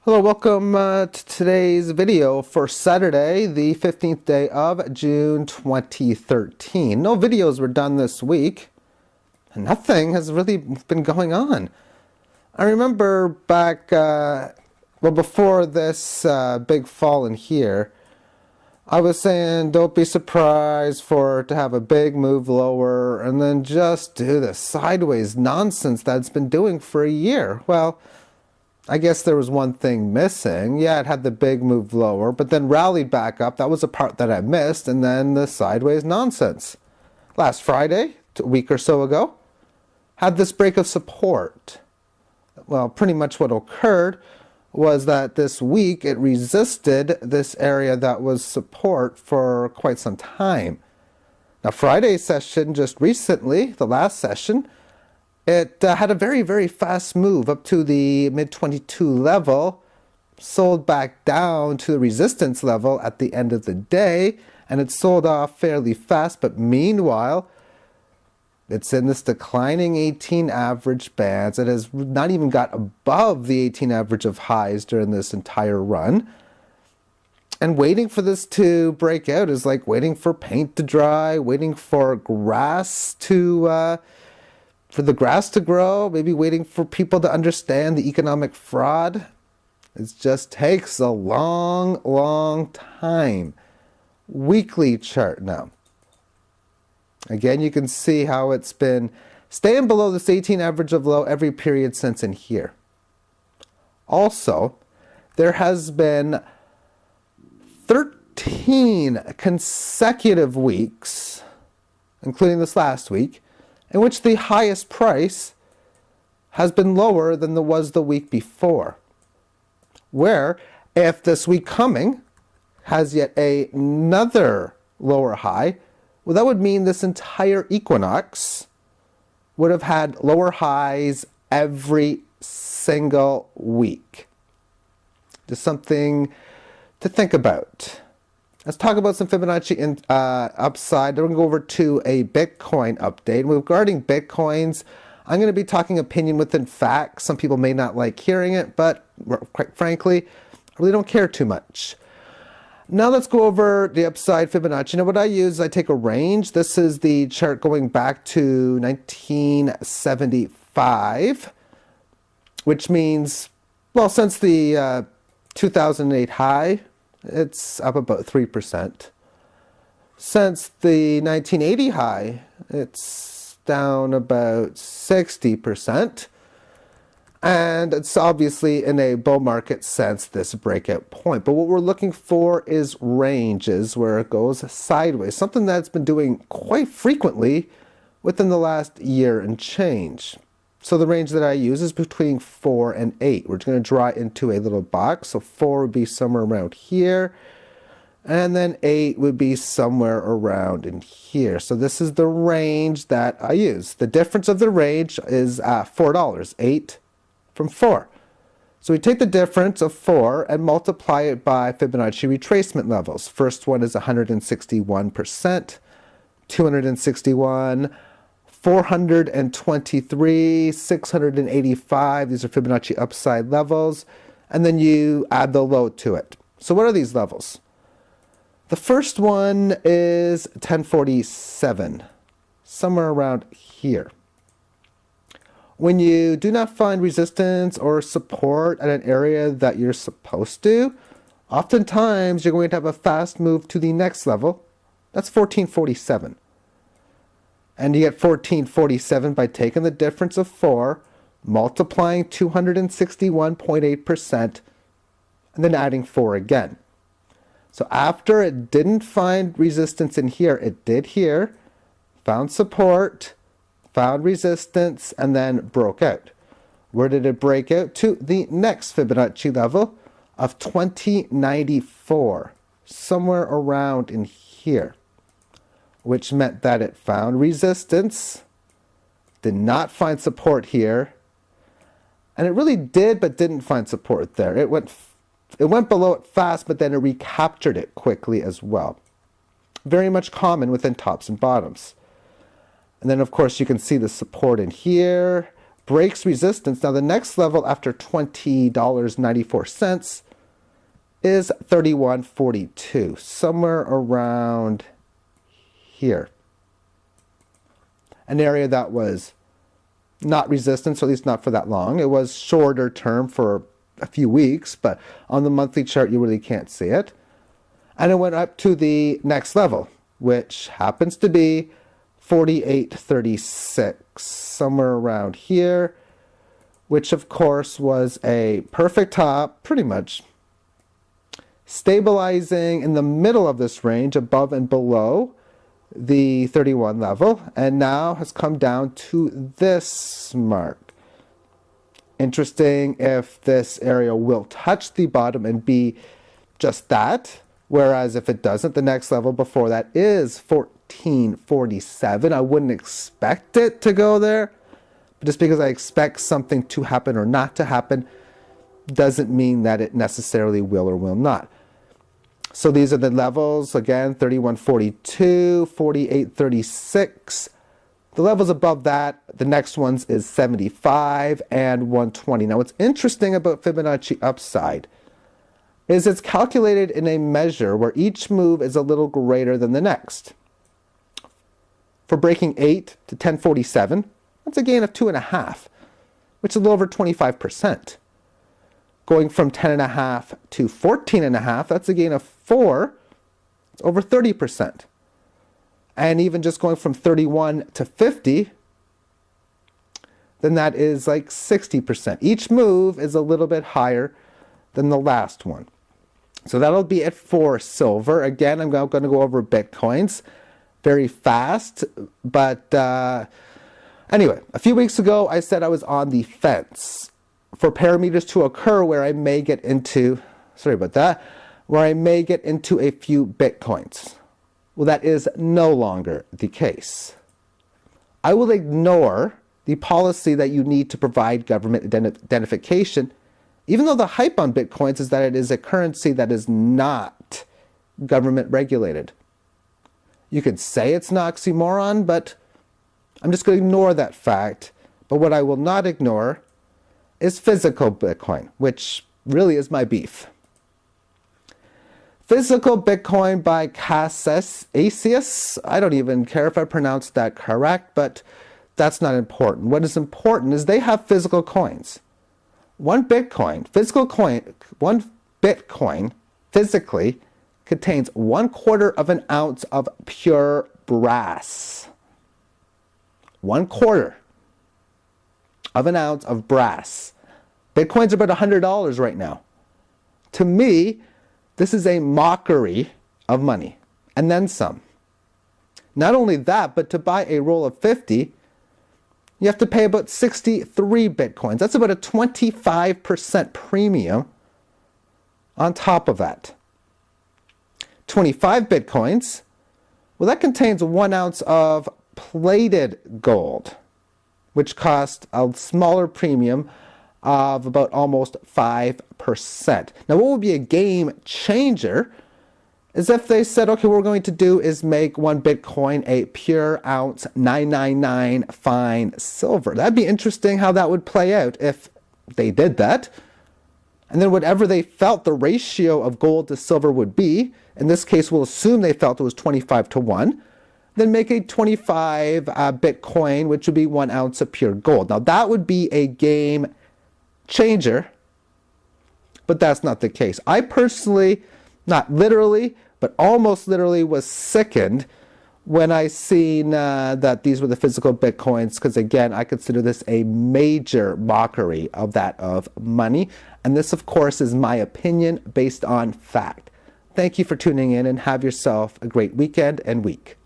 Hello, welcome to today's video for Saturday, the 15th day of June 2013. No videos were done this week, and nothing has really been going on. I remember back, before this big fall in here, I was saying don't be surprised for it to have a big move lower and then just do the sideways nonsense that it's been doing for a year. Well, I guess there was one thing missing. Yeah, it had the big move lower, but then rallied back up. That was a part that I missed, and then the sideways nonsense. Last Friday, a week or so ago, had this break of support. Well, pretty much what occurred was that this week it resisted this area that was support for quite some time. Now, Friday's session just recently, the last session, it had a very, very fast move up to the mid-22 level, sold back down to the resistance level at the end of the day, and it sold off fairly fast, but meanwhile, it's in this declining 18 average bands. It has not even got above the 18 average of highs during this entire run. And waiting for this to break out is like waiting for paint to dry, waiting for grass to for the grass to grow, maybe waiting for people to understand the economic fraud. It just takes a long, long time. Weekly chart now. Again, you can see how it's been staying below this 18 average of low every period since in here. Also, there has been 13 consecutive weeks, including this last week, in which the highest price has been lower than was the week before. Where, if this week coming has yet another lower high, well, that would mean this entire equinox would have had lower highs every single week. Just something to think about. Let's talk about some Fibonacci upside. Then we're going to go over to a Bitcoin update. Regarding Bitcoins, I'm going to be talking opinion within facts. Some people may not like hearing it, but quite frankly, I really don't care too much. Now let's go over the upside Fibonacci. Now what I use, I take a range. This is the chart going back to 1975, which means, well, since the 2008 high, it's up about 3%. Since the 1980 high, it's down about 60%. And it's obviously in a bull market sense, this breakout point. But what we're looking for is ranges where it goes sideways, something that's been doing quite frequently within the last year and change. So the range that I use is between 4 and 8. We're going to draw into a little box. So 4 would be somewhere around here. And then 8 would be somewhere around in here. So this is the range that I use. The difference of the range is $4, 8 from 4. So we take the difference of 4 and multiply it by Fibonacci retracement levels. First one is 161%, 261, 423, 685. These are Fibonacci upside levels. And then you add the low to it. So what are these levels? The first one is 1047, somewhere around here. When you do not find resistance or support at an area that you're supposed to, oftentimes you're going to have a fast move to the next level. That's 1447. And you get 1447 by taking the difference of 4, multiplying 261.8%, and then adding 4 again. So after it didn't find resistance in here, it did here, found support, found resistance, and then broke out. Where did it break out? To the next Fibonacci level of 2094, somewhere around in here, which meant that it found resistance, did not find support here, and it really did but didn't find support there. It went below it fast, but then it recaptured it quickly as well. Very much common within tops and bottoms. And then, of course, you can see the support in here, breaks resistance. Now the next level after $20.94 is 31.42, somewhere around here. An area that was not resistance, or at least not for that long. It was shorter term for a few weeks, but on the monthly chart you really can't see it. And it went up to the next level, which happens to be 48.36, somewhere around here, which of course was a perfect top, pretty much stabilizing in the middle of this range, above and below the 31 level, and now has come down to this mark. Interesting if this area will touch the bottom and be just that, whereas if it doesn't, the next level before that is 14.47. I wouldn't expect it to go there, but just because I expect something to happen or not to happen doesn't mean that it necessarily will or will not. So these are the levels, again, 31.42, 48.36. The levels above that, the next ones is 75 and 120. Now what's interesting about Fibonacci upside is it's calculated in a measure where each move is a little greater than the next. For breaking 8 to 10.47, that's a gain of 2.5, which is a little over 25%. Going from 10.5 to 14.5, that's a gain of 4, it's over 30%. And even just going from 31 to 50, then that is like 60%. Each move is a little bit higher than the last one. So that'll be it for silver. Again, I'm going to go over Bitcoins very fast. But anyway, a few weeks ago, I said I was on the fence for parameters to occur where I may get into, where I may get into a few Bitcoins. Well, that is no longer the case. I will ignore the policy that you need to provide government identification, even though the hype on Bitcoins is that it is a currency that is not government regulated. You could say it's an oxymoron, but I'm just going to ignore that fact. But what I will not ignore is physical Bitcoin, which really is my beef. Physical Bitcoin by Cassius. I don't even care if I pronounced that correct, but that's not important. What is important is they have physical coins. One Bitcoin physically contains 1/4 of an ounce of pure brass. 1/4 of an ounce of brass. Bitcoins are about $100 right now. To me, this is a mockery of money, and then some. Not only that, but to buy a roll of 50, you have to pay about 63 Bitcoins. That's about a 25% premium on top of that. 25 Bitcoins, well, that contains 1 ounce of plated gold, which costs a smaller premium of about almost 5%. Now, what would be a game changer is if they said, okay, what we're going to do is make 1 Bitcoin a pure ounce 999 fine silver. That'd be interesting how that would play out if they did that. And then whatever they felt the ratio of gold to silver would be, in this case, we'll assume they felt it was 25-1, then make a 25 Bitcoin, which would be 1 ounce of pure gold. Now, that would be a game changer, but that's not the case. I personally, not literally, but almost literally was sickened when I seen that these were the physical Bitcoins, because again, I consider this a major mockery of that of money. And this, of course, is my opinion based on fact. Thank you for tuning in and have yourself a great weekend and week.